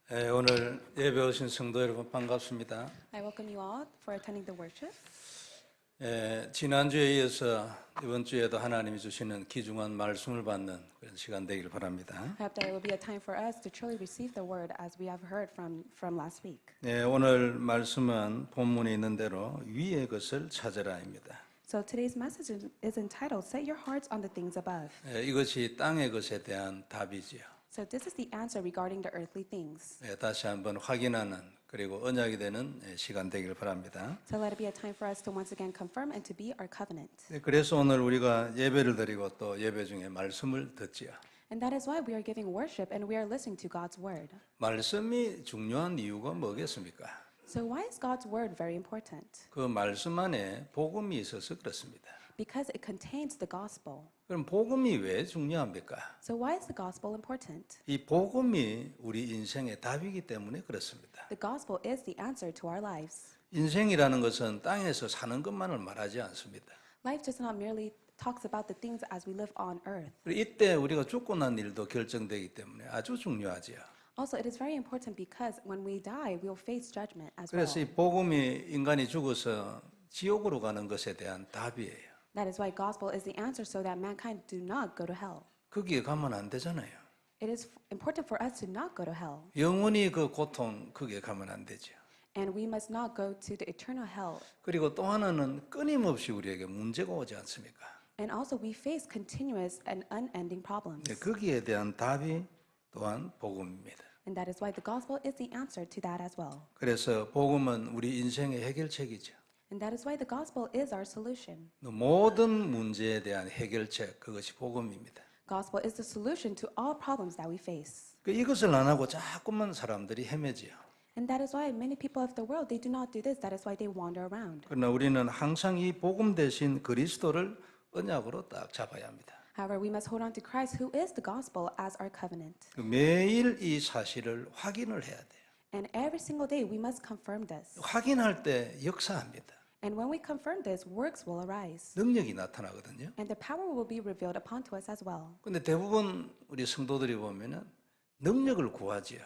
오늘 예배 오신 성도 여러분 반갑습니다. I welcome you all for attending the worship. 지난주에 이어서 이번 주에도 하나님이 주시는 귀중한 말씀을 받는 그런 시간 되기를 바랍니다. I hope that it will be a time for us to truly receive the word as we have heard from last week. 오늘 말씀은 본문에 있는 대로 위의 것을 찾으라입니다. So today's message is entitled Set Your Hearts on the Things Above. 이것이 땅의 것에 대한 답이지요. So this is the answer regarding the earthly things. 다시 한번 확인하는 그리고 언약이 되는 시간 되기를 바랍니다. So let it be a time for us to once again confirm and to be our covenant. 그래서 오늘 우리가 예배를 드리고 또 예배 중에 말씀을 듣지요. And that is why we are giving worship and we are listening to God's word. 말씀이 중요한 이유가 뭐겠습니까? So why is God's word very important? 그 말씀 안에 복음이 있어서 그렇습니다. Because it contains the gospel. 그럼 복음이 왜 중요합니까? So why is the gospel important? 이 복음이 우리 인생의 답이기 때문에 그렇습니다. The gospel is the answer to our lives. 인생이라는 것은 땅에서 사는 것만을 말하지 않습니다. Life does not merely talks about the things as we live on earth. 이때 우리가 죽고 난 일도 결정되기 때문에 아주 중요하지요. Also, it is very important because when we die, we will face judgment as well. 그래서 이 복음이 인간이 죽어서 지옥으로 가는 것에 대한 답이에요. That is why gospel is the answer so that mankind do not go to hell. 거기에 가면 안 되잖아요. It is important for us to not go to hell. 영원히 그 고통 거기에 가면 안 되죠. And we must not go to the eternal hell. 그리고 또 하나는 끊임없이 우리에게 문제가 오지 않습니까? And also we face continuous and unending problems. 거기에 대한 답이 또한 복음입니다. And that is why the gospel is the answer to that as well. 그래서 복음은 우리 인생의 해결책이죠. And that is why the gospel is our solution. 모든 문제에 대한 해결책, 그것이 복음입니다. Gospel is the solution to all problems that we face. 이것을 안 하고 자꾸만 사람들이 헤매지요. And that is why many people of the world, they do not do this. That is why they wander around. 그러나 우리는 항상 이 복음 대신 그리스도를 언약으로 딱 잡아야 합니다. However, we must hold on to Christ, who is the gospel, as our covenant. 매일 이 사실을 확인을 해야 돼요. And every single day, we must confirm this. 확인할 때 역사합니다. And when we confirm this, works will arise. 능력이 나타나거든요. And the power will be revealed upon to us as well. 근데 대부분 우리 성도들이 보면은 능력을 구하지요.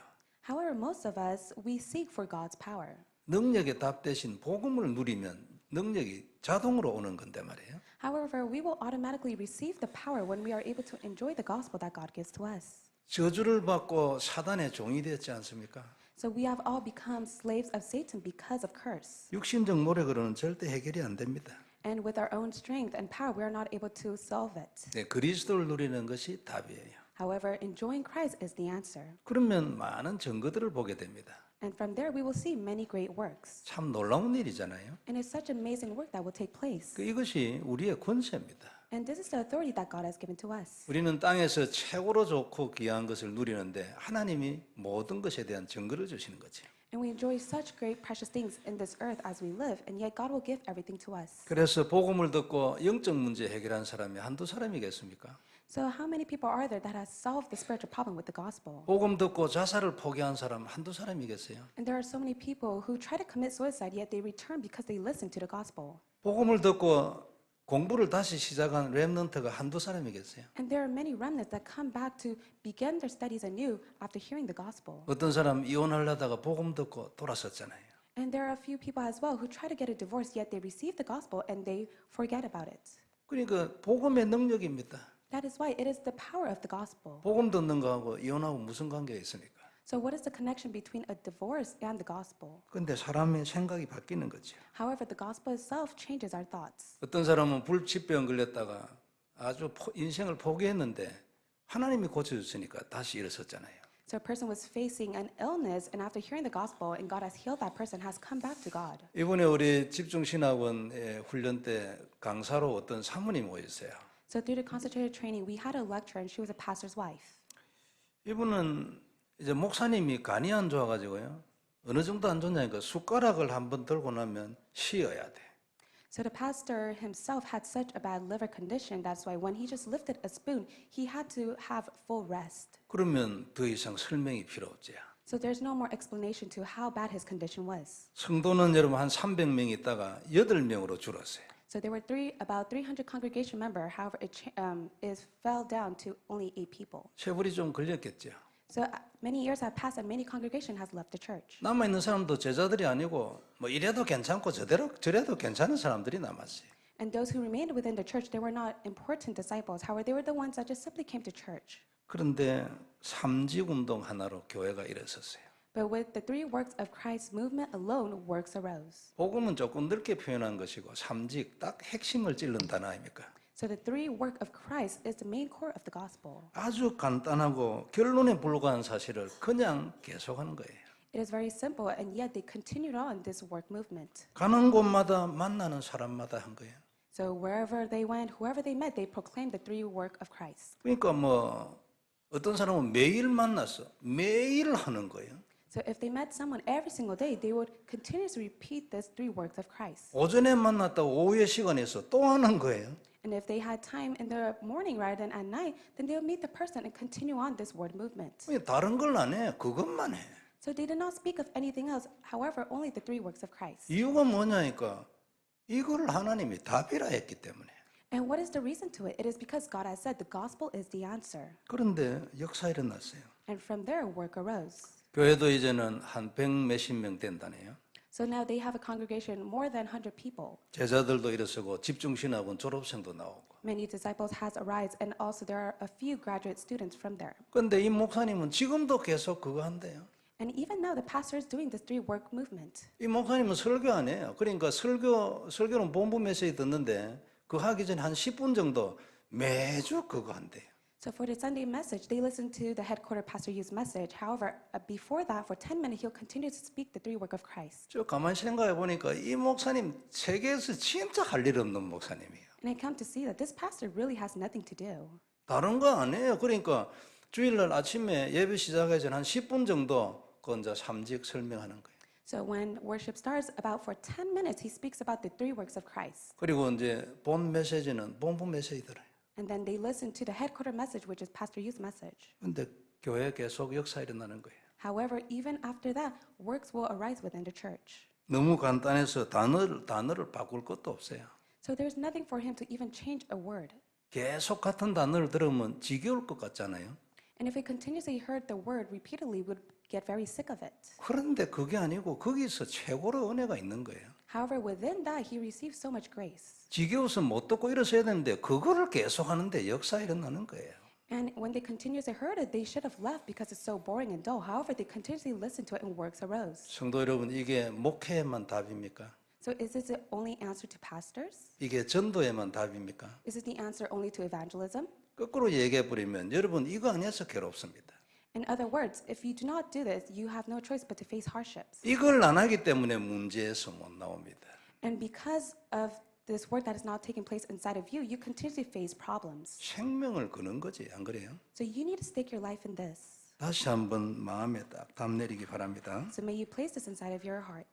However, most of us, we seek for God's power. 능력의 답 대신 복음을 누리면 능력이 자동으로 오는 건데 말이에요. However, we will automatically receive the power when we are able to enjoy the gospel that God gives to us. 저주를 받고 사단의 종이 되었지 않습니까? So we have all become slaves of Satan because of curse. 육신적 노력으로는 절대 해결이 안 됩니다. And with our own strength and power, we are not able to solve it. 그리스도를 누리는 것이 답이에요. However, enjoying Christ is the answer. 그러면 많은 증거들을 보게 됩니다. And from there, we will see many great works. 참 놀라운 일이잖아요. And it's such amazing work that will take place. 이것이 우리의 권세입니다. And this is the authority that God has given to us. 우리는 땅에서 최고로 좋고 귀한 것을 누리는데 하나님이 모든 것에 대한 증거를 주시는 거죠. And we enjoy such great precious things in this earth as we live, and yet God will give everything to us. 그래서 복음을 듣고 영적 문제 해결한 사람이 한두 사람이겠습니까? So how many people are there that has solved the spiritual problem with the gospel? 복음 듣고 자살을 포기한 사람 한두 사람이겠어요? And there are so many people who try to commit suicide, yet they return because they listen to the gospel. 복음을 듣고 공부를 다시 시작한 렘넌트가 한두 사람이겠어요? And there are many remnants that come back to begin their studies anew after hearing the gospel. 어떤 사람 이혼하려다가 복음 듣고 돌아섰잖아요. And there are a few people as well who try to get a divorce, yet they receive the gospel and they forget about it. 그러니까 복음의 능력입니다. That is why it is the power of the gospel. 복음 듣는 거하고 이혼하고 무슨 관계가 있습니까? So what is the connection between a divorce and the gospel? 근데 사람의 생각이 바뀌는 거죠. However, the gospel itself changes our thoughts. 어떤 사람은 불치병 걸렸다가 아주 인생을 포기했는데 하나님이 고쳐줬으니까 다시 일어섰잖아요. So a person was facing an illness, and after hearing the gospel and God has healed that person, has come back to God. 이번에 우리 집중신학원 훈련 때 강사로 어떤 사모님이 오셨어요. So through the concentrated training, we had a lecturer, and she was a pastor's wife. 이분은 이제 목사님이 간이 안 좋아가지고요. 어느 정도 안 좋냐니까 숟가락을 한번 들고 나면 쉬어야 돼. So the pastor himself had such a bad liver condition. That's why when he just lifted a spoon, he had to have full rest. 그러면 더 이상 설명이 필요 없지. So there's no more explanation to how bad his condition was. 성도는 여러분 한 300명 있다가 8명으로 줄었어요. So there were about 300 congregation members. However, it fell down to only 8 people. 체불이 좀 걸렸겠죠. So many years have passed and many congregation has left the church. 남아 있는 사람도 제자들이 아니고 뭐 이래도 괜찮고 저래도 괜찮은 사람들이 남았어요. And those who remained within the church, they were not important disciples. However, they were the ones that just simply came to church. 그런데 삼직 운동 하나로 교회가 일어섰어요. But with the three works of Christ movement alone, works arose. 복음은 조금 넓게 표현한 것이고 삼직 딱 핵심을 찔른 단어 아닙니까? So the three work of Christ is the main core of the gospel. 아주 간단하고 결론에 불과한 사실을 그냥 계속하는 거예요. It is very simple, and yet they continued on this work movement. 가는 곳마다 만나는 사람마다 한 거예요. So wherever they went, whoever they met, they proclaimed the three work of Christ. 그러니까 뭐 어떤 사람은 매일 만났어. 매일 하는 거예요. So if they met someone every single day, they would continuously repeat these three works of Christ. 오전에 만났다고 오후에 시간이 있어 또 하는 거예요. And if they had time in the morning rather than at night, then they would meet the person and continue on this word movement. 다른 걸 안 해. 그것만 해. So they did not speak of anything else, however, only the three works of Christ. 이유가 뭐냐니까 이걸 하나님이 답이라 했기 때문에. And what is the reason to it? It is because God has said the gospel is the answer. 그런데 역사 일어났어요. And from there, work arose. 교회도 이제는 한 100 몇십 명 된다네요. So now they have a congregation more than 100 people. 제자들도 일어서고 집중신학원 졸업생도 나오고. Many disciples has arisen, and also there are a few graduate students from there. 그런데 이 목사님은 지금도 계속 그거 한대요. And even now, the pastor is doing this three work movement. 이 목사님은 설교 안 해요. 그러니까 설교는 본부 메시지 듣는데 그 하기 전에 한 10분 정도 매주 그거 한대요. So for the Sunday message, they listen to the headquarter pastor Yu's message. However, before that, for 10 minutes, he'll continue to speak the three work of Christ. 저 가만히 생각해 보니까 이 목사님 세계에서 진짜 할 일 없는 목사님이에요. And I come to see that this pastor really has nothing to do. 다른 거 안 해요. 그러니까 주일날 아침에 예배 시작하기 전에 한 10분 정도 그 이제 삼직 설명하는 거예요. So when worship starts, about for 10 minutes, he speaks about the three works of Christ. 그리고 이제 본 메시지는 본부 메시지 들어요. And then they listen to the headquarter message, which is Pastor Yu's message. 근데 교회에 계속 역사 일어나는 거예요. However, even after that, works will arise within the church. 너무 간단해서 단어를 바꿀 것도 없어요. So there's nothing for him to even change a word. 계속 같은 단어를 들으면 지겨울 것 같잖아요. And if he continuously heard the word repeatedly, would get very sick of it. 그런데 그게 아니고 거기서 최고로 은혜가 있는 거예요. However, within that, he receives so much grace. 지겨워서 못 듣고 일어서야 되는데 그거를 계속 하는데 역사 일어나는 거예요. And when they continuously heard it, they should have left because it's so boring and dull. However, they continuously listened to it and works arose. 성도 여러분, 이게 목회에만 답입니까? So is this the only answer to pastors? 이게 전도에만 답입니까? Is this the answer only to evangelism? 거꾸로 얘기해 버리면 여러분 이거 안 해서 괴롭습니다. In other words, if you do not do this, you have no choice but to face hardships. 이걸 안 하기 때문에 문제에서 못 나옵니다. And because of this work that is not taking place inside of you, you continuously face problems. 생명을 거는 거지, 안 그래요? So you need to stake your life in this. 다시 한번 마음에 딱 담 내리기 바랍니다. So may you place this inside of your heart.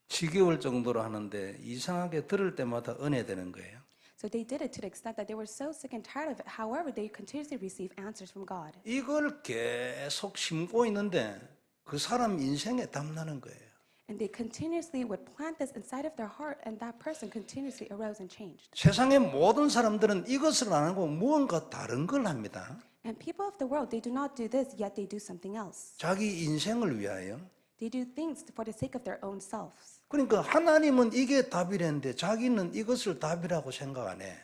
지겨울 정도로 하는데 이상하게 들을 때마다 은혜되는 거예요. So they did it to the extent that they were so sick and tired of it. However, they continuously receive answers from God. 이걸 계속 심고 있는데 그 사람 인생에 담나는 거예요. And they continuously would plant this inside of their heart, and that person continuously arose and changed. 세상의 모든 사람들은 이것을 안 하고 무언가 다른 걸 합니다. And people of the world, they do not do this, yet they do something else. 자기 인생을 위하여. They do things for the sake of their own selves. 그러니까 하나님은 이게 답이랬는데 자기는 이것을 답이라고 생각 안 해.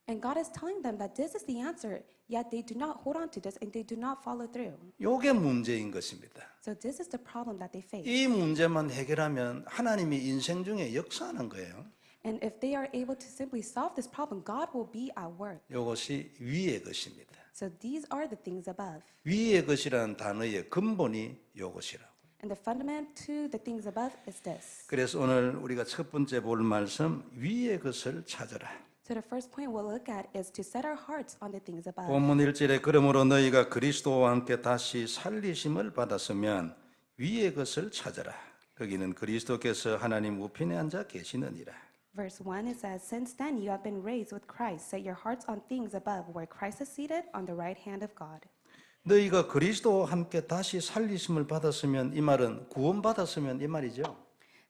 And God is telling them that this is the answer, yet they do not hold on to this and they do not follow through. 이게 문제인 것입니다. So this is the problem that they face. 이 문제만 해결하면 하나님이 인생 중에 역사하는 거예요. And if they are able to simply solve this problem, God will be at work. 이것이 위의 것입니다. So these are the things above. 위의 것이라는 단어의 근본이 이것이라고. And the fundament to the things above is this. 그래서 오늘 우리가 첫 번째 볼 말씀 위의 것을 찾아라. So the first point we'll look at is to set our hearts on the things above. 본문 1절에 그러므로 너희가 그리스도와 함께 다시 살리심을 받았으면 위의 것을 찾아라. 거기는 그리스도께서 하나님 우편에 앉아 계시느니라. Verse 1, it says, Since then you have been raised with Christ, set your hearts on things above, where Christ is seated on the right hand of God. 너희가 그리스도와 함께 다시 살리심을 받았으면 이 말은 구원받았으면 이 말이죠.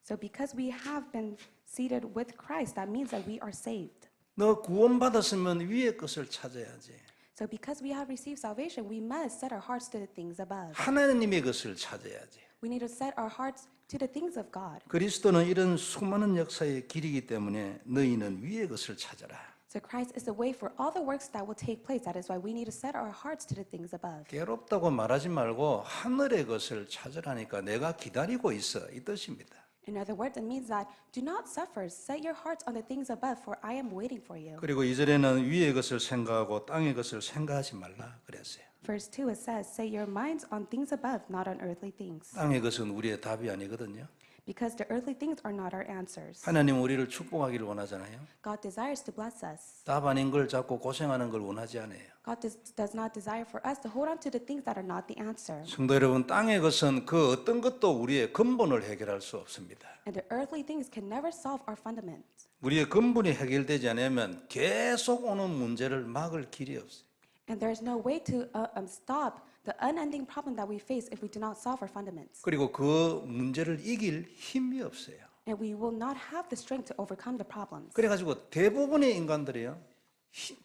So because we have been seated with Christ, that means that we are saved. 너 구원받았으면 위의 것을 찾아야지. So because we have received salvation, we must set our hearts to the things above. 하나님의 것을 찾아야지. We need to set our hearts to the things of God. 그리스도는 이런 수많은 역사의 길이기 때문에 너희는 위의 것을 찾아라. So Christ is the way for all the works that will take place. That is why we need to set our hearts to the things above. 괴롭다고 말하지 말고 하늘의 것을 찾으라니까 내가 기다리고 있어 이 뜻입니다. In other words, it means that do not suffer. Set your hearts on the things above, for I am waiting for you. 그리고 이절에는 위의 것을 생각하고 땅의 것을 생각하지 말라 그랬어요. Verse 2, it says, set your minds on things above, not on earthly things. 땅의 것은 우리의 답이 아니거든요. Because the earthly things are not our answers. 하나님 우리를 축복하기를 원하잖아요. God desires to bless us. 답 아닌 걸 잡고 고생하는 걸 원하지 않아요. God does not desire for us to hold on to the things that are not the answer. 성도 여러분, 땅의 것은 그 어떤 것도 우리의 근본을 해결할 수 없습니다. And the earthly things can never solve our fundamentals. 우리의 근본이 해결되지 않으면 계속 오는 문제를 막을 길이 없어요. And there is no way to stop the unending problem that we face if we do not solve our fundamentals. 그리고 그 문제를 이길 힘이 없어요. And we will not have the strength to overcome the problems. 그래가지고 대부분의 인간들이요,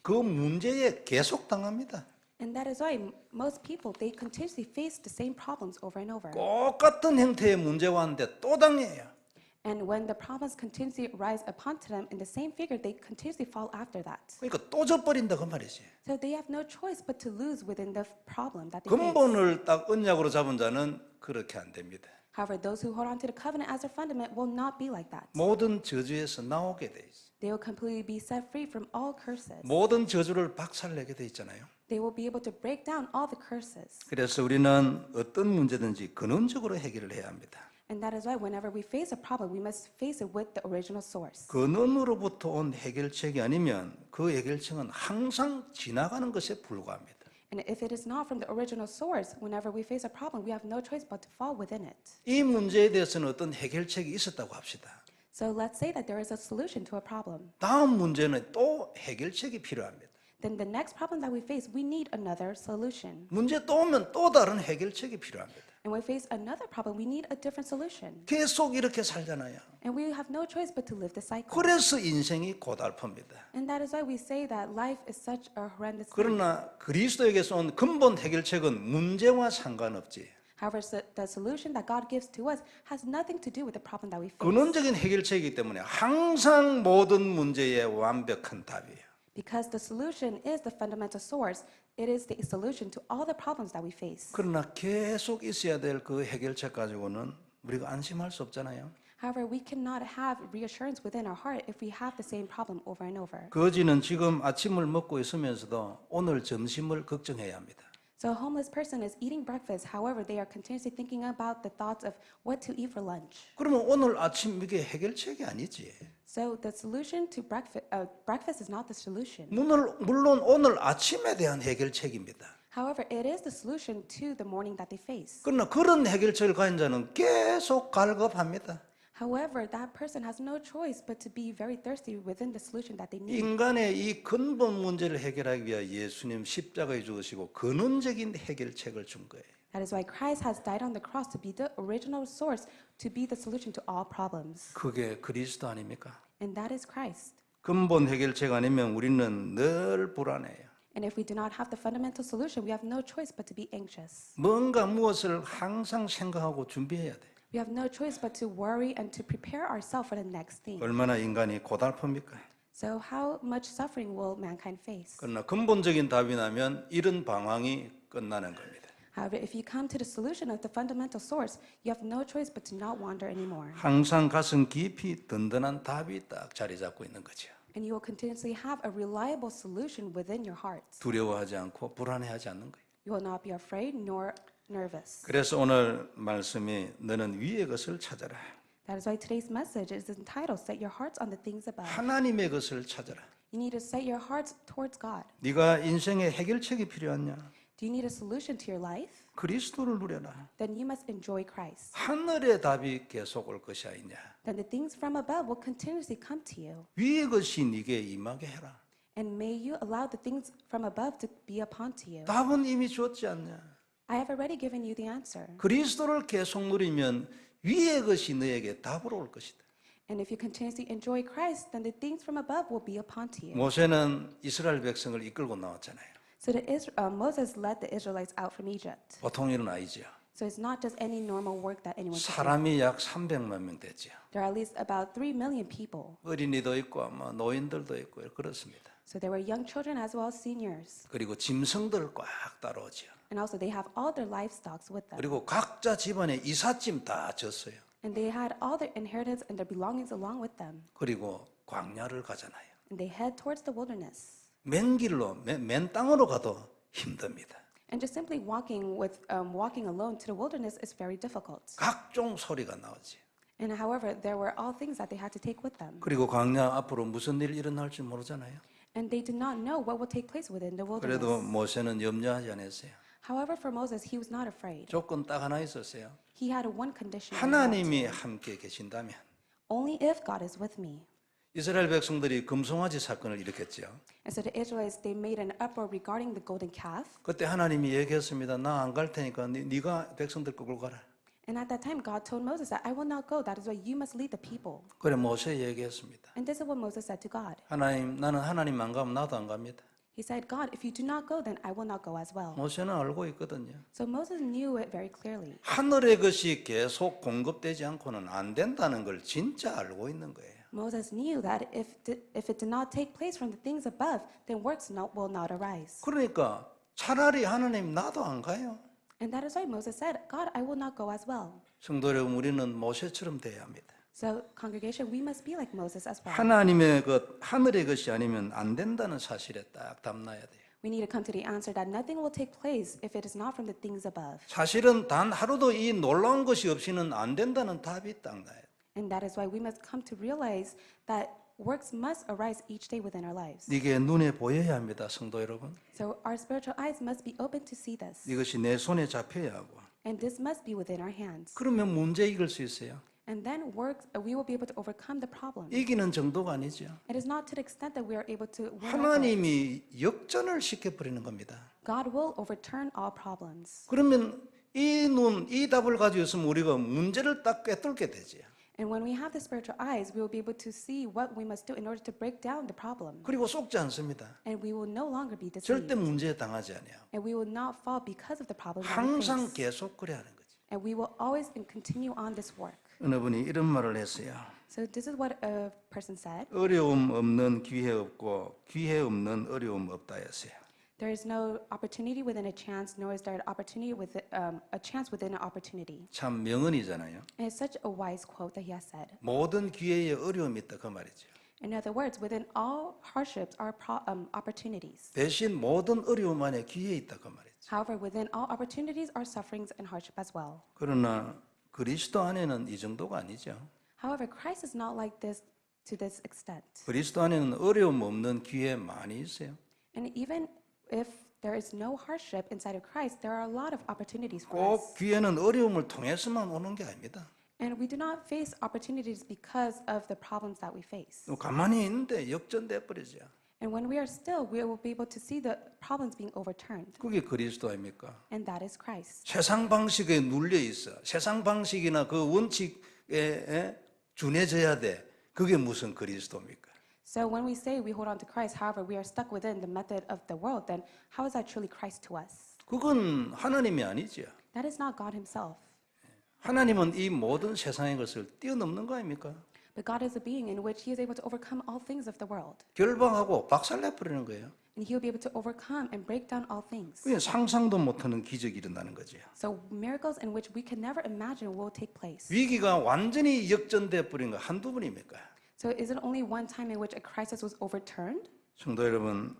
그 문제에 계속 당합니다. And that is why most people, they continuously face the same problems over and over. 똑같은 형태의 문제가 왔는데 또 당해요. And when the problems continuously rise upon to them in the same figure, they continuously fall after that. 그러니까 또 져버린다 그 말이지. So they have no choice but to lose within the problem that they face. 근본을 딱 언약으로 잡은 자는 그렇게 안 됩니다. However, those who hold on to the covenant as their fundament will not be like that. 모든 저주에서 나오게 돼 있어. They will completely be set free from all curses. 모든 저주를 박살내게 돼 있잖아요. They will be able to break down all the curses. 그래서 우리는 어떤 문제든지 근원적으로 해결을 해야 합니다. And that is why whenever we face a problem, we must face it with the original source. 근원으로부터 온 해결책이 아니면 그 해결책은 항상 지나가는 것에 불과합니다. And if it is not from the original source, whenever we face a problem, we have no choice but to fall within it. 이 문제에 대해서는 어떤 해결책이 있었다고 합시다. So let's say that there is a solution to a problem. 다음 문제는 또 해결책이 필요합니다. Then the next problem that we face, we need another solution. 문제 또 오면 또 다른 해결책이 필요합니다. And when we face another problem, we need a different solution. 계속 이렇게 살잖아요. And we have no choice but to live the cycle. 그래서 인생이 고달픕니다. And that is why we say that life is such a horrendous thing. 그러나 그리스도에게서 온 근본 해결책은 문제와 상관없지. However, the solution that God gives to us has nothing to do with the problem that we face. 근원적인 해결책이기 때문에 항상 모든 문제에 완벽한 답이에요. Because the solution is the fundamental source, it is the solution to all the problems that we face. 그러나 계속 있어야 될 그 해결책 가지고는 우리가 안심할 수 없잖아요. However, we cannot have reassurance within our heart if we have the same problem over and over. 거지는 지금 아침을 먹고 있으면서도 오늘 점심을 걱정해야 합니다. So a homeless person is eating breakfast. However, they are continuously thinking about the thoughts of what to eat for lunch. 그러면 오늘 아침 이게 해결책이 아니지. So the solution to breakfast is not the solution. 물론 오늘 아침에 대한 해결책입니다. However, it is the solution to the morning that they face. 그러나 그런 해결책을 가진 자는 계속 갈급합니다. However, that person has no choice but to be very thirsty within the solution that they need. 인간의 이 근본 문제를 해결하기 위해 예수님 십자가에 죽으시고 근원적인 해결책을 준 거예요. That is why Christ has died on the cross to be the original source, to be the solution to all problems. 그게 그리스도 아닙니까? And that is Christ. 근본 해결책 아니면 우리는 늘 불안해요. And if we do not have the fundamental solution, we have no choice but to be anxious. 뭔가 무엇을 항상 생각하고 준비해야 돼. We have no choice but to worry and to prepare ourselves for the next thing. 얼마나 인간이 고달픕니까? So how much suffering will mankind face? 그러나 근본적인 답이 나면 이런 방황이 끝나는 겁니다. However, if you come to the solution of the fundamental source, you have no choice but to not wander anymore. 항상 가슴 깊이 든든한 답이 딱 자리 잡고 있는 거죠. And you will continuously have a reliable solution within your heart. 두려워하지 않고 불안해하지 않는 거예요. You will not be afraid nor nervous. 그래서 오늘 말씀이 너는 위의 것을 찾아라. That is why today's message is entitled, Set Your Hearts on the Things Above. 하나님의 것을 찾아라. You need to set your hearts towards God. 네가 인생의 해결책이 필요하냐? Do you need a solution to your life? 그리스도를 누려라. Then you must enjoy Christ. 하늘의 답이 계속 올 것이 아니냐. Then the things from above will continuously come to you. 위의 것이 네게 임하게 해라. And may you allow the things from above to be upon to you. 답은 이미 줬지 않냐. I have already given you the answer. 그리스도를 계속 누리면 위의 것이 너에게 답으로 올 것이다. And if you continuously enjoy Christ, then the things from above will be upon to you. 모세는 이스라엘 백성을 이끌고 나왔잖아요. So Moses led the Israelites out from Egypt. 보통 일은 아니죠. So it's not just any normal work that anyone can do. 사람이 약 300만 명 됐죠. There are at least about 3 million people. 어린이도 있고 아마 노인들도 있고 그렇습니다. So there were young children as well as seniors. 그리고 짐승들 꽉 따라오죠. And also they have all their livestock with them. 그리고 각자 집안에 이삿짐 다 졌어요. And they had all their inheritance and their belongings along with them. 그리고 광야를 가잖아요. And they head towards the wilderness. 맨 길로 맨 땅으로 가도 힘듭니다. And just simply walking alone to the wilderness is very difficult. 각종 소리가 나오지. And however, there were all things that they had to take with them. 그리고 광야 앞으로 무슨 일이 일어날지 모르잖아요. And they did not know what would take place within the 그래도 wilderness. 모세는 염려하지 않았어요. However, for Moses, he was not afraid. 조건 딱 하나 있었어요. He had one condition. 하나님이 함께 계신다면. Only if God is with me. 이스라엘 백성들이 금송아지 사건을 일으켰죠. And so the Israelites, they made an uproar regarding the golden calf. 그때 하나님이 얘기했습니다. 나 안 갈 테니까 네가 백성들 끌고 가라. And at that time, God told Moses that I will not go. That is why you must lead the people. 그래 모세 얘기했습니다. And this is what Moses said to God. 하나님, 나는 하나님 안 가면 나도 안 갑니다. He said, God, if you do not go, then I will not go as well. 모세는 알고 있거든요. So Moses knew it very clearly. 하늘의 것이 계속 공급되지 않고는 안 된다는 걸 진짜 알고 있는 거예요. Moses knew that if it did not take place from the things above, then works will not arise. 그러니까 차라리 하나님 나도 안 가요. And that is why Moses said, God, I will not go as well. 성도 여러분, 우리는 모세처럼 돼야 합니다. So congregation, we must be like Moses as well. 하나님의 것, 하늘의 것이 아니면 안 된다는 사실에 딱 담나야 돼요. We need to come to the answer that nothing will take place if it is not from the things above. 사실은 단 하루도 이 놀라운 것이 없이는 안 된다는 답이 딱 나요. And that is why we must come to realize that works must arise each day within our lives. 이게 눈에 보여야 합니다, 성도 여러분. So our spiritual eyes must be open to see this. 이것이 내 손에 잡혀야 하고. And this must be within our hands. 그러면 문제 이길 수 있어요. And then we will be able to overcome the problem. 이기는 정도가 아니죠. It is not to the extent that we are able to win over it. 하나님이 역전을 시켜버리는 겁니다. God will overturn all problems. 그러면 이 답을 가지고 있으면 우리가 문제를 딱 꿰뚫게 되죠. And when we have the spiritual eyes, we will be able to see what we must do in order to break down the problem. 그리고 속지 않습니다. And we will no longer be 절대 deceived. 문제에 당하지 않아요. And we will not fall because of the problem that we 항상 face. 계속 그래야 하는 거죠. And we will always continue on this work. 어느 분이 이런 말을 했어요. So this is what a person said. 어려움 없는 기회 없고 기회 없는 어려움 없다 했어요. There is no opportunity within a chance, nor is there an opportunity with a chance within an opportunity. 참 명언이잖아요. And it's such a wise quote that he has said. 모든 기회에 어려움이 있다 그 말이죠. In other words, within all hardships are opportunities. 대신 모든 어려움 안에 기회 있다 그 말이죠. However, within all opportunities are sufferings and hardship as well. 그러나 그리스도 안에는 이 정도가 아니죠. However, Christ is not like this to this extent. 그리스도 안에는 어려움 없는 기회 많이 있어요. And even if there is no hardship inside of Christ, there are a lot of opportunities for 꼭 us. 기회는 어려움을 통해서만 오는 게 아닙니다. And we do not face opportunities because of the problems that we face. 가만히 있는데 역전돼 버리죠. And when we are still, we will be able to see the problems being overturned. 그게 그리스도 아닙니까? And that is Christ. 세상 방식에 눌려 있어. 세상 방식이나 그 원칙에 준해져야 돼. 그게 무슨 그리스도입니까? So when we say we hold on to Christ, however, we are stuck within the method of the world, then how is that truly Christ to us? 그건 하나님이 아니죠. That is not God himself. 하나님은 이 모든 세상의 것을 뛰어넘는 거 아닙니까? But God is a being in which he is able to overcome all things of the world. 결방하고 박살내버리는 거예요. And he will be able to overcome and break down all things. 그게 상상도 못하는 기적이 일어나는 거죠. So miracles in which we can never imagine will take place. 위기가 완전히 역전돼 버린 거 한두 번입니까? So is it only one time in which a crisis was overturned? 성도 여러분,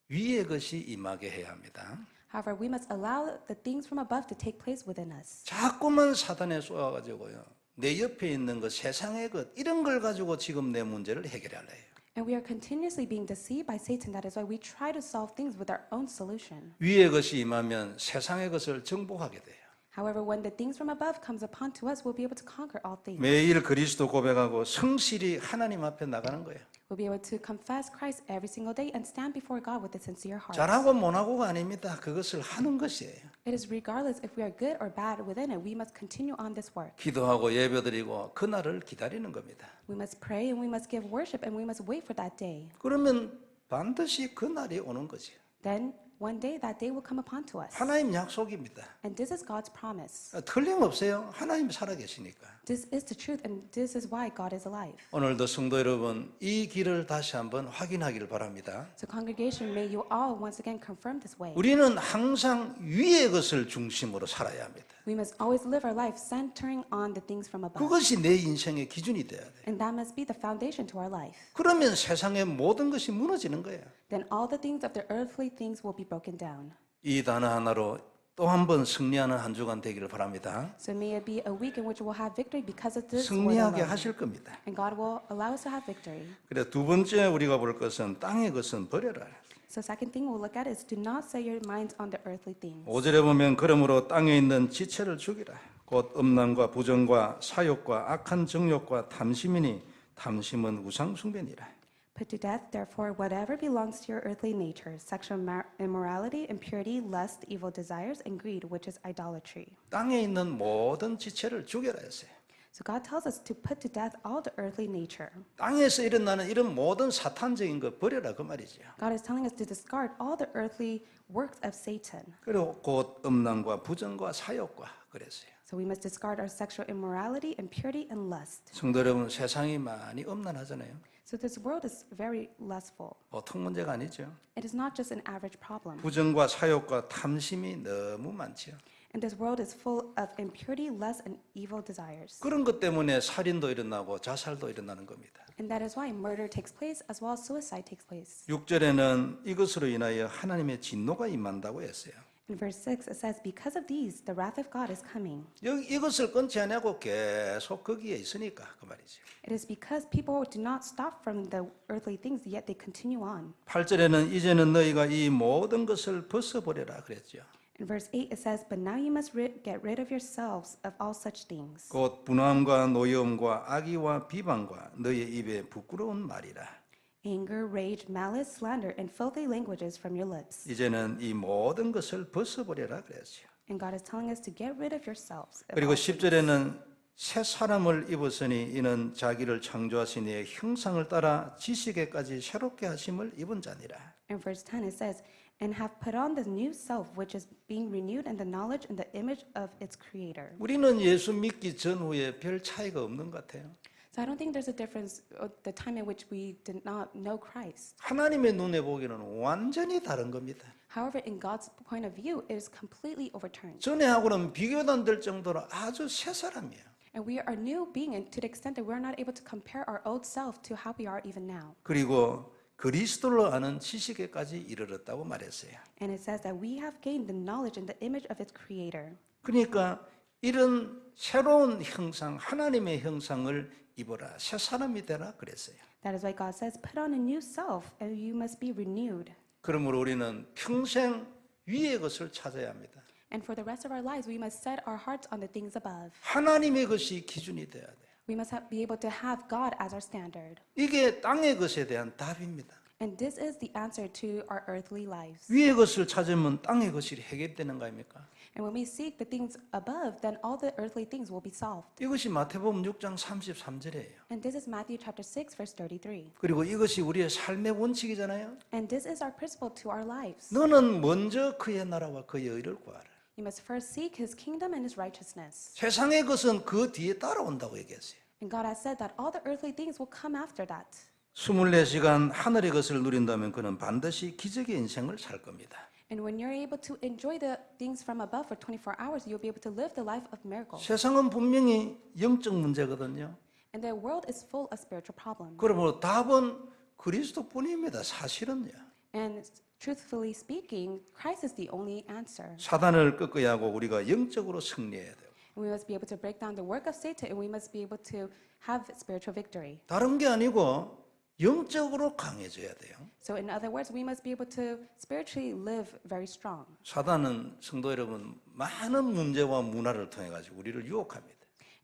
위의 것이 임하게 해야 합니다. However, we must allow the things from above to take place within us. 자꾸만 사단에 쏘아가지고요. 내 옆에 있는 것, 세상의 것, 이런 걸 가지고 지금 내 문제를 해결하려 해요. And we are continuously being deceived by Satan. That is why we try to solve things with our own solution. 위의 것이 임하면 세상의 것을 정복하게 돼요. However, when the things from above comes upon to us, we'll be able to conquer all things. 매일 그리스도 고백하고 성실히 하나님 앞에 나가는 거예요. We'll be able to confess Christ every single day and stand before God with a sincere heart. 잘하고 못하고가 아닙니다. 그것을 하는 것이에요. It is regardless if we are good or bad within it, we must continue on this work. 기도하고 예배드리고 그날을 기다리는 겁니다. We must pray and we must give worship and we must wait for that day. 그러면 반드시 그날이 오는 거죠. Then one day that day will come upon to us. 하나님 약속입니다. And this is God's promise. 틀림없어요. 하나님 살아계시니까. This is the truth, and this is why God is alive. 오늘도 성도 여러분, 이 길을 다시 한번 확인하기를 바랍니다. So congregation, may you all once again confirm this way. 우리는 항상 위의 것을 중심으로 살아야 합니다. We must always live our life centering on the things from above. 그것이 내 인생의 기준이 돼야 돼요. And that must be the foundation to our life. 그러면 세상의 모든 것이 무너지는 거예요. Then all the things of the earthly things will be broken down. 이 단어 하나로 또 한 번 승리하는 한 주간 되기를 바랍니다. So may it be a week in which we'll have victory because of this word 승리하게 alone. 하실 겁니다. And God will allow us to have victory. 그래 두 번째 우리가 볼 것은 땅의 것은 버려라. So second thing we'll look at is do not set your minds on the earthly things. 5절에 보면 그러므로 땅에 있는 지체를 죽이라. 곧 음란과 부정과 사욕과 악한 정욕과 탐심이니 탐심은 우상 숭배니라. Put to death, therefore, whatever belongs to your earthly nature, sexual immorality, impurity, lust, evil desires, and greed, which is idolatry. 땅에 있는 모든 지체를 죽여라 했어요. So God tells us to put to death all the earthly nature. 땅에서 일어나는 이런 모든 사탄적인 거 버려라 그 말이죠. God is telling us to discard all the earthly works of Satan. 그리고 곧 음란과 부정과 사욕과 그랬어요. So we must discard our sexual immorality, impurity, and lust. 성도 여러분, 세상이 많이 음란하잖아요. So this world is very lustful. 보통 문제가 아니죠. It is not just an average problem. 부정과 사욕과 탐심이 너무 많죠. And this world is full of impurity, lust, and evil desires. 그런 것 때문에 살인도 일어나고 자살도 일어나는 겁니다. And that is why murder takes place as well as suicide takes place. 6절에는 이것으로 인하여 하나님의 진노가 임한다고 했어요. In verse 6, it says, because of these, the wrath of God is coming. 이것을 끊지 않고 계속 거기에 있으니까 그 말이죠. It is because people do not stop from the earthly things, yet they continue on. 8절에는 이제는 너희가 이 모든 것을 벗어버려라 그랬죠. In verse 8, it says, but now you must get rid of yourselves of all such things. 곧 분함과 노여움과 악의와 비방과 너희의 입에 부끄러운 말이라. Anger, rage, malice, slander, and filthy languages from your lips. 이제는 이 모든 것을 벗어버려라 그랬죠. And God is telling us to get rid of yourselves. of 그리고 all things. 10절에는 새 사람을 입었으니 이는 자기를 창조하신 이의 형상을 따라 지식에까지 새롭게 하심을 입은 자니라. In verse 10, it says, and have put on the new self, which is being renewed in the knowledge and the image of its creator. 우리는 예수 믿기 전후에 별 차이가 없는 것 같아요. So I don't think there's a difference the time in which we did not know Christ. 하나님의 눈에 보기는 완전히 다른 겁니다. However, in God's point of view, it is completely overturned. 전에하고는 비교도 안 될 정도로 아주 새 사람이에요. And we are a new being, and to the extent that we're not able to compare our old self to how we are even now. 그리고 그리스도를 아는 지식에까지 이르렀다고 말했어요. And it says that we have gained the knowledge and the image of its creator. 그러니까 이런 새로운 형상, 하나님의 형상을 입어라, 새 사람이 되라 그랬어요. That is why God says, put on a new self, and you must be renewed. 그러므로 우리는 평생 위의 것을 찾아야 합니다. And for the rest of our lives, we must set our hearts on the things above. 하나님의 것이 기준이 돼야 돼요. We must be able to have God as our standard. 이게 땅의 것에 대한 답입니다. And this is the answer to our earthly lives. 위의 것을 찾으면 땅의 것이 해결되는 거 아닙니까? And when we seek the things above, then all the earthly things will be solved. 이것이 마태복음 6장 33절이에요. And this is Matthew chapter 6, verse 33. 그리고 이것이 우리의 삶의 원칙이잖아요. And this is our principle to our lives. 너는 먼저 그의 나라와 그의 의를 구하라. You must first seek his kingdom and his righteousness. 세상의 것은 그 뒤에 따라온다고 얘기했어요. And God has said that all the earthly things will come after that. 24시간 하늘의 것을 누린다면 그는 반드시 기적의 인생을 살 겁니다. And when you're able to enjoy the things from above for 24 hours, you'll be able to live the life of miracles. 세상은 분명히 영적 문제거든요. And the world is full of spiritual problems. 그러므로 답은 그리스도뿐입니다. 사실은요. And truthfully speaking, Christ is the only answer. 사단을 꺾어야 하고 우리가 영적으로 승리해야 돼요. We must be able to break down the work of Satan, and we must be able to have spiritual victory. 다른 게 아니고 영적으로 강해져야 돼요. So in other words, we must be able to spiritually live very strong. 사단은 성도 여러분 많은 문제와 문화를 통해 가지고 우리를 유혹합니다.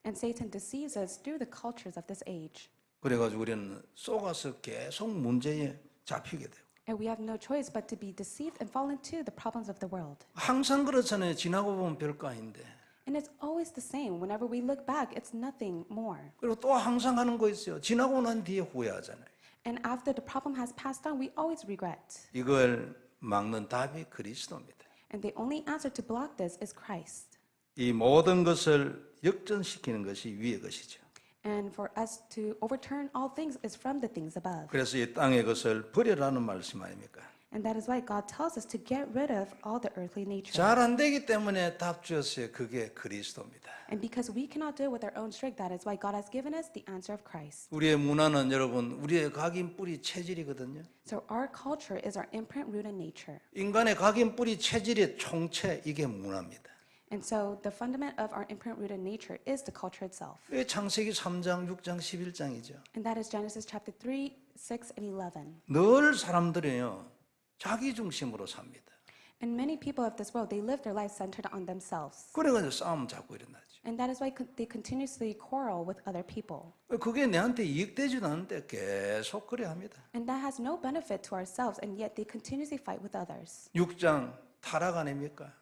And Satan deceives us through the cultures of this age. 그래 가지고 우리는 속아서 계속 문제에 잡히게 돼요. And we have no choice but to be deceived and fall into the problems of the world. 항상 그렇잖아요. 지나고 보면 별거 아닌데. And it's always the same. Whenever we look back, it's nothing more. 그리고 또 항상 하는 거 있어요. 지나고 난 뒤에 후회하잖아요. And after the problem has passed on, we always regret. 이걸 막는 답이 그리스도입니다. And the only answer to block this is Christ. 이 모든 것을 역전시키는 것이 위의 것이죠. And for us to overturn all things is from the things above. 그래서 이 땅의 것을 버려라는 말씀 아닙니까? And that is why God tells us to get rid of all the earthly nature. 잘 안 되기 때문에 답 주었어요. 그게 그리스도입니다. And because we cannot do it with our own strength, that is why God has given us the answer of Christ. 우리의 문화는 여러분, 우리의 각인 뿌리 체질이거든요. So our culture is our imprint rooted nature. 인간의 각인 뿌리 체질의 총체, 이게 문화입니다. And so the fundament of our imprint rooted nature is the culture itself. 이 창세기 3장, 6장, 11장이죠. And that is Genesis chapter 3, 6, and 11. 늘 사람들이요, 자기 중심으로 삽니다. And many people of this world, they live their lives centered on themselves. 그래가지고 싸움 자꾸 일어나죠. And that is why they continuously quarrel with other people. 그게 내한테 이익되지도 않는데 계속 그래 합니다. And that has no benefit to ourselves, and yet they continuously fight with others. 6장 타락 아닙니까?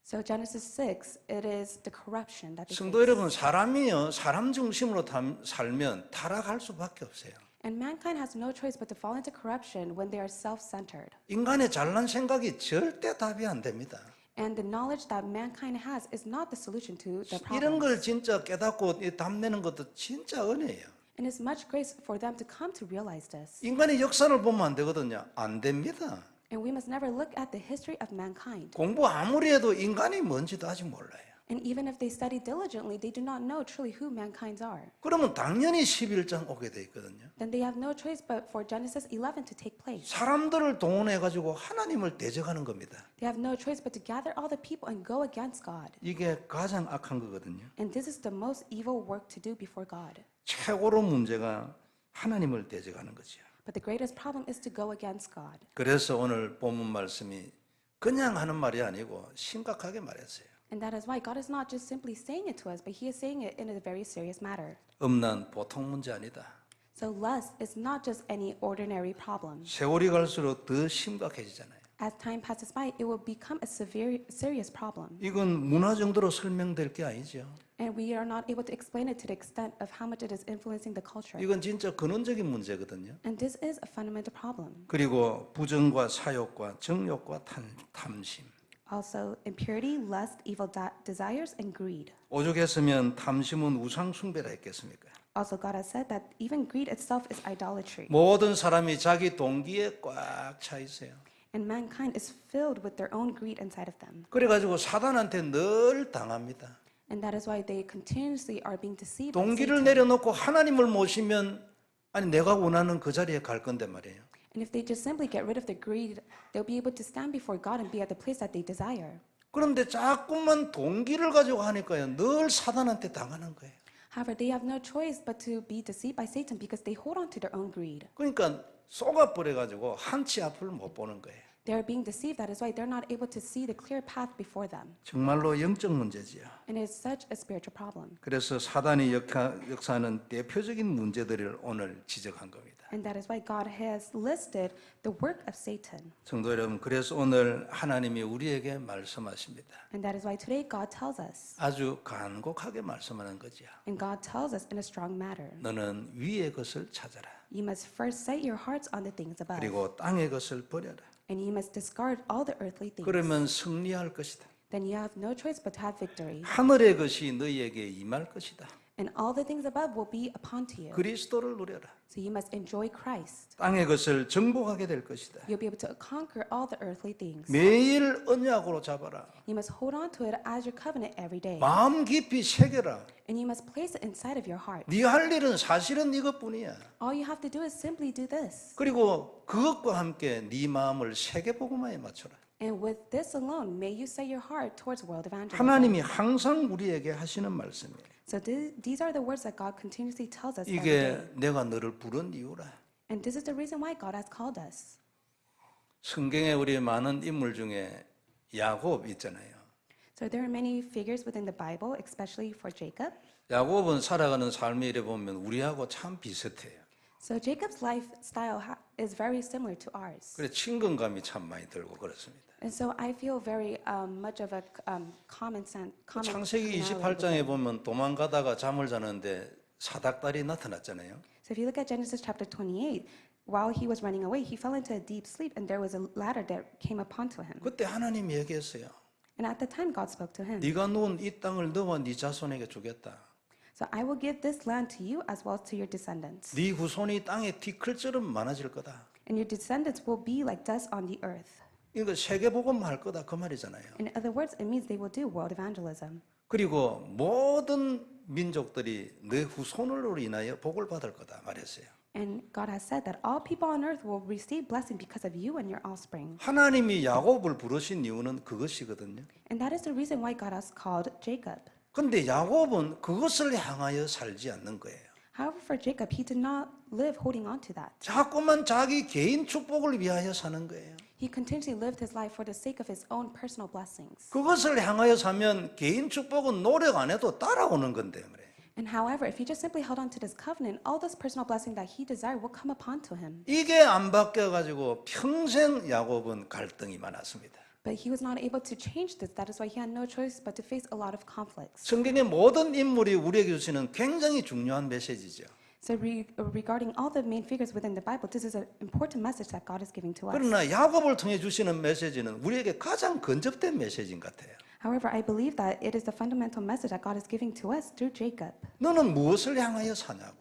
So Genesis 6, it is the corruption that they 성도 face. 여러분, 사람이요, 사람 중심으로 살면 타락할 수밖에 없어요. And mankind has no choice but to fall into corruption when they are self-centered. 인간의 잘난 생각이 절대 답이 안 됩니다. And the knowledge that mankind has is not the solution to the 이런 problem. 걸 진짜 깨닫고 답내는 것도 진짜 은혜예요. And it's much grace for them to come to realize this. 인간의 역사를 보면 안 되거든요. 안 됩니다. And we must never look at the history of mankind. 공부 아무리 해도 인간이 뭔지도 아직 몰라요. And even if they study diligently, they do not know truly who mankinds are. 그러면 당연히 11장 오게 돼 있거든요. Then they have no choice but for Genesis 11 to take place. 사람들을 동원해 가지고 하나님을 대적하는 겁니다. They have no choice but to gather all the people and go against God. 이게 가장 악한 거거든요. And this is the most evil work to do before God. 최고로 문제가 하나님을 대적하는 거죠. But the greatest problem is to go against God. 그래서 오늘 본문 말씀이 그냥 하는 말이 아니고 심각하게 말했어요. And that is why God is not just simply saying it to us, but He is saying it in a very serious matter. 음란 보통 문제 아니다. So lust is not just any ordinary problem. 세월이 갈수록 더 심각해지잖아요. As time passes by, it will become a serious problem. 이건 문화 정도로 설명될 게 아니죠. And we are not able to explain it to the extent of how much it is influencing the culture. 이건 진짜 근원적인 문제거든요. And this is a fundamental problem. 그리고 부정과 사욕과 정욕과 탐심. Also, impurity, lust, evil desires, and greed. 오죽했으면 탐심은 우상 숭배라 했겠습니까? Also, God has said that even greed itself is idolatry. 모든 사람이 자기 동기에 꽉 차 있어요. And mankind is filled with their own greed inside of them. 그래가지고 사단한테 늘 당합니다. And that is why they continuously are being deceived. by 동기를 Satan. 내려놓고 하나님을 모시면 아니 내가 원하는 그 자리에 갈 건데 말이에요. And if they just simply get rid of their greed, they'll be able to stand before God and be at the place that they desire. 그런데 자꾸만 동기를 가지고 하니까요. 늘 사단한테 당하는 거예요. However, they have no choice but to be deceived by Satan because they hold on to their own greed. 그러니까 쏘가버려가지고 한치 앞을 못 보는 거예요. They are being deceived. That is why they're not able to see the clear path before them. 정말로 영적 문제지요. And it is such a spiritual problem. 그래서 사단이 역사하는 대표적인 문제들을 오늘 지적한 겁니다. And that is why God has listed the work of Satan. 성도 여러분, 그래서 오늘 하나님이 우리에게 말씀하십니다. And that is why today God tells us. 아주 간곡하게 말씀하는 거죠. And God tells us in a strong manner. 너는 위의 것을 찾아라. You must first set your hearts on the things above. 그리고 땅의 것을 버려라. And you must discard all the earthly things. 그러면 승리할 것이다. Then you have no choice but to have victory. 하늘의 것이 너희에게 임할 것이다. And all the things above will be upon to you. 그리스도를 누려라. So you must enjoy Christ. 땅의 것을 정복하게 될 것이다. You'll be able to conquer all the earthly things. 매일 언약으로 잡아라. You must hold on to it as your covenant every day. 마음 깊이 새겨라. And you must place it inside of your heart. 네 할 일은 사실은 이것뿐이야. All you have to do is simply do this. 그리고 그것과 함께 네 마음을 세계복음화에 맞춰라. And with this alone, may you set your heart towards world evangelism. 하나님이 항상 우리에게 하시는 말씀이에요. So these are the words that God continuously tells us every 이게 day. 내가 너를 부른 이유라. And this is the reason why God has called us. 성경에 우리 많은 인물 중에 야곱 있잖아요. So there are many figures within the Bible, especially for Jacob. 야곱은 살아가는 삶이 이래 보면 우리하고 참 비슷해요. So Jacob's lifestyle is very similar to ours. 그래 친근감이 참 많이 들고 그렇습니다. And so I feel very much of a common sense. 창세기 28장에 보면 도망가다가 잠을 자는데 사닥달이 나타났잖아요. So if you look at Genesis chapter 28, while he was running away, he fell into a deep sleep, and there was a ladder that came upon to him. 그때 하나님이 얘기했어요. And at the time, God spoke to him. 네가 누운 이 땅을 너와 네 자손에게 주겠다. So I will give this land to you as well as to your descendants. 네 후손이 땅에 티끌처럼 많아질 거다. And your descendants will be like dust on the earth. 이거 세계복음 할 거다 그 말이잖아요. In other words, it means they will do world evangelism. 그리고 모든 민족들이 내 후손으로 인하여 복을 받을 거다 말했어요. And God has said that all people on earth will receive blessing because of you and your offspring. 하나님이 야곱을 부르신 이유는 그것이거든요. And that is the reason why God has called Jacob. 근데 야곱은 그것을 향하여 살지 않는 거예요. However, for Jacob, he did not live holding on to that. 자꾸만 자기 개인 축복을 위하여 사는 거예요. He continuously lived his life for the sake of his own personal blessings. 그것을 향하여 사면 개인 축복은 노력 안 해도 따라오는 건데 말이에요. And however, if he just simply held on to this covenant, all this personal blessing that he desired will come upon to him. 이게 안 바뀌어 가지고 평생 야곱은 갈등이 많았습니다. But he was not able to change this. That is why he had no choice but to face a lot of conflicts. 성경의 모든 인물이 우리에게 주시는 굉장히 중요한 메시지죠. So regarding all the main figures within the Bible, this is an important message that God is giving to us. 그러나 야곱을 통해 주시는 메시지는 우리에게 가장 근접된 메시지인 것 같아요. However, I believe that it is the fundamental message that God is giving to us through Jacob. 너는 무엇을 향하여 사냐고.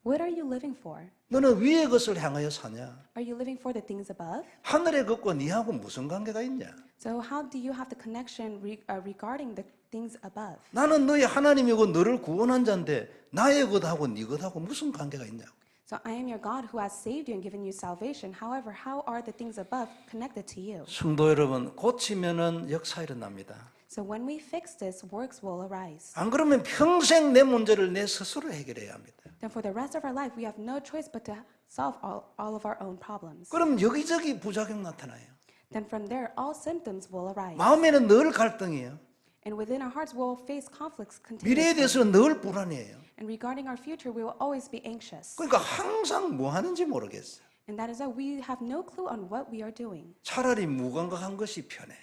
What are you living for? 너는 위의 것을 향하여 사냐. Are you living for the things above? 하늘의 것과 네하고 무슨 관계가 있냐. So how do you have the connection regarding the things above? 나는 너의 하나님이고 너를 구원한 자인데 나의 것하고 네 것하고 무슨 관계가 있냐고. So I am your God who has saved you and given you salvation. However, how are the things above connected to you? 성도 여러분, 고치면은 역사 일어납니다. So when we fix this, works will arise. 안 그러면 평생 내 문제를 내 스스로 해결해야 합니다. Then for the rest of our life, we have no choice but to solve all of our own problems. 그럼 여기저기 부작용 나타나요. Then from there, all symptoms will arise. 마음에는 늘 갈등이에요. And within our hearts, we'll face conflicts 미래에 continuously. 대해서는 늘 불안해요. And regarding our future, we will always be anxious. 그러니까 항상 뭐 하는지 모르겠어요. And that is why we have no clue on what we are doing. 차라리 무감각한 것이 편해.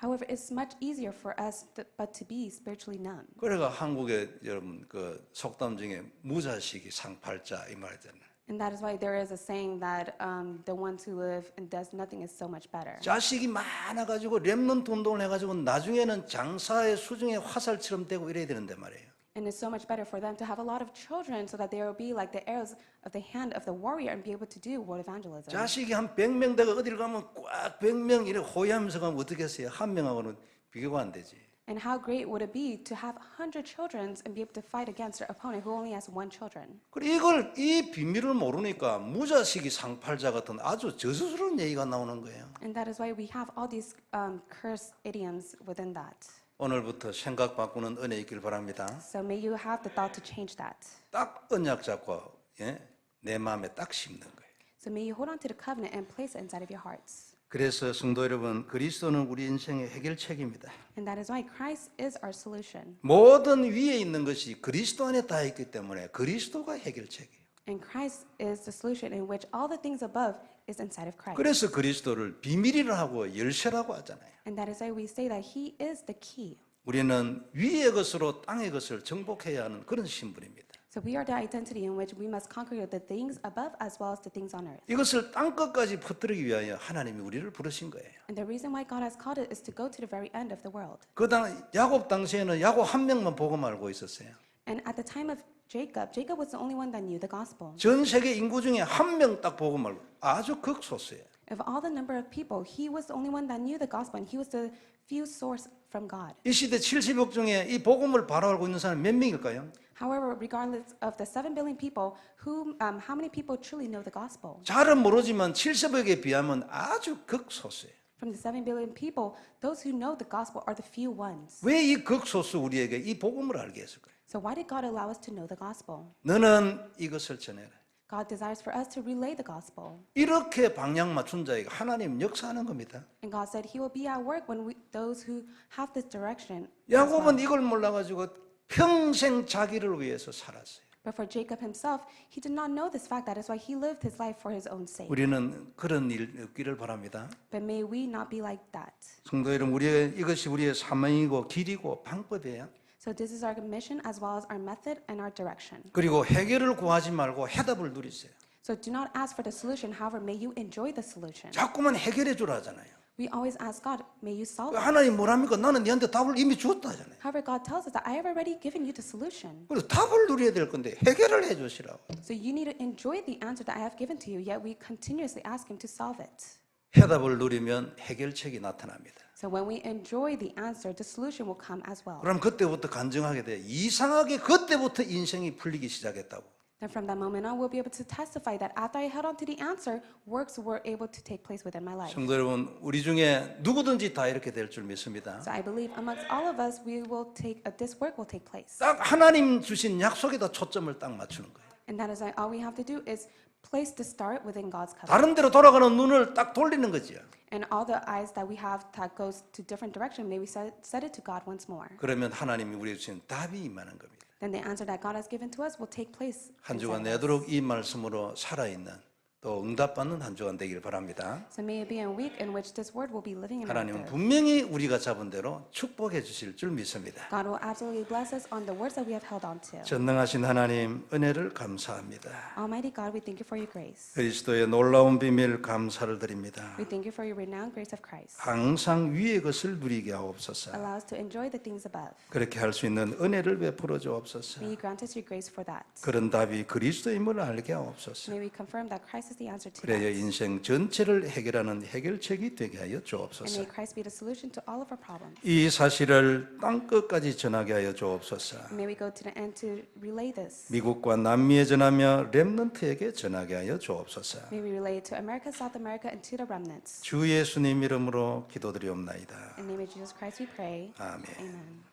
However, it's much easier for us but to be spiritually numb. 그래가 한국에 여러분 그 속담 중에 무자식이 상팔자 이 말이잖아요. And that is why there is a saying that the ones who live and does nothing is so much better. 자식이 많아가지고 렘넌트 운동을 해가지고 나중에는 장사의 수중에 화살처럼 되고 이래야 되는데 말이에요. And it's so much better for them to have a lot of children so that they will be like the arrows of the hand of the warrior and be able to do world evangelism. 자식이 한 100명 되고 어딜 가면 꽉 100명 이렇게 호위하면서 가면 어떻게 했어요? 한 명하고는 비교가 안 되지. And how great would it be to have 100 children and be able to fight against their opponent who only has one children? 그리고 이 비밀을 모르니까 무자식이 상팔자 같은 아주 저수스러운 얘기가 나오는 거예요. And that is why we have all these curse idioms within that. 오늘부터 생각 바꾸는 은혜 있길 바랍니다. So may you have the thought to change that. 딱 언약 잡고 내 마음에 딱 심는 거예요. So may you hold on to the covenant and place it inside of your hearts. 그래서 성도 여러분, 그리스도는 우리 인생의 해결책입니다. And that is why Christ is our solution. 모든 위에 있는 것이 그리스도 안에 다 있기 때문에 그리스도가 해결책이에요. And Christ is the solution in which all the things above is inside of Christ. 그래서 그리스도를 비밀이라 하고 열쇠라고 하잖아요. And that is why we say that He is the key. 우리는 위의 것으로 땅의 것을 정복해야 하는 그런 신분입니다. So we are the identity in which we must conquer the things above as well as the things on earth. 이것을 땅 끝까지 퍼뜨리기 위하여 하나님이 우리를 부르신 거예요. And the reason why God has called it is to go to the very end of the world. 야곱 당시에는 야곱 한 명만 복음 알고 있었어요. And at the time of Jacob was the only one that knew the gospel. 전 세계 인구 중에 한 명 딱 복음 알고 아주 극소수예요. Of all the number of people, he was the only one that knew the gospel, and he was the few source from God. 이 시대 70억 중에 이 복음을 바로 알고 있는 사람 몇 명일까요? However, regardless of the 7 billion people, how many people truly know the gospel? 잘은 모르지만 70억에 비하면 아주 극소수예요. From the 7 billion people, those who know the gospel are the few ones. 왜 이 극소수 우리에게 이 복음을 알게 했을까요? So why did God allow us to know the gospel? 너는 이것을 전해라. God desires for us to relay the gospel. 이렇게 방향 맞춘 자에게 하나님 역사하는 겁니다. And God said He will be at work when those who have this direction. 야곱은 이걸 몰라가지고 평생 자기를 위해서 살았어요. But for Jacob himself, he did not know this fact. That is why he lived his life for his own sake. 우리는 그런 일 없기를 바랍니다. But may we not be like that. 성도 여러분, 이것이 우리의 사명이고 길이고 방법이에요. So this is our mission as well as our method and our direction. 그리고 해결을 구하지 말고 해답을 누리세요. So do not ask for the solution, however, may you enjoy the solution. 자꾸만 해결해 주라 하잖아요. We always ask God, may you solve it. 하나님 뭐랍니까? 나는 너한테 답을 이미 주었다 하잖아요. However, God tells us that I have already given you the solution. 그래서 답을 누려야 될 건데 해결을 해 주시라고. So you need to enjoy the answer that I have given to you, yet we continuously ask Him to solve it. 해답을 누리면 해결책이 나타납니다. So when we enjoy the answer, the solution will come as well. 그럼 그때부터 간증하게 돼. 이상하게 그때부터 인생이 풀리기 시작했다고. And from that moment on, we'll be able to testify that after I held on to the answer, works were able to take place within my life. 성도 여러분, 우리 중에 누구든지 다 이렇게 될 줄 믿습니다. So I believe amongst all of us, this work will take place. 딱 하나님 주신 약속에다 초점을 딱 맞추는 거예요. And that is why all we have to do is place the start within God's covenant. 다른 데로 돌아가는 눈을 딱 돌리는 거지요. And all the eyes that we have that goes to different direction, may we set it to God once more. 그러면 하나님이 우리에게 주신 답이 임하는 겁니다. Then the answer that God has given to us will take place. 한 주간 inside of us. 내도록 이 말씀으로 살아있는 또 응답받는 한 주간 되길 바랍니다. So may it be a week in which this word will be living in our 하나님은 earth. 분명히 우리가 잡은 대로 축복해 주실 줄 믿습니다. God will absolutely bless us on the words that we have held on to. 전능하신 하나님 은혜를 감사합니다. Almighty God, we thank you for your grace. 그리스도의 놀라운 비밀 감사를 드립니다. We thank you for your renowned grace of Christ. 항상 위의 것을 누리게 하옵소서. Allow us to enjoy the things above. 그렇게 할 수 있는 은혜를 베풀어 주옵소서. May you grant us your grace for that. 그런 답이 그리스도임을 알게 하옵소서. May we confirm that Christ is the answer to 그래야 that. 인생 전체를 해결하는 해결책이 되게 하여 And 주옵소서. may Christ be the solution to all of our problems. 이 사실을 땅 끝까지 전하게 하여 주옵소서. And may we go to the end to relay this. 미국과 남미에 전하며 렘넌트에게 전하게 하여 주옵소서. May we relay it to America, South America, and to the remnants. 주 예수님 이름으로 기도드리옵나이다. In the name of Jesus Christ we pray. 아멘. Amen.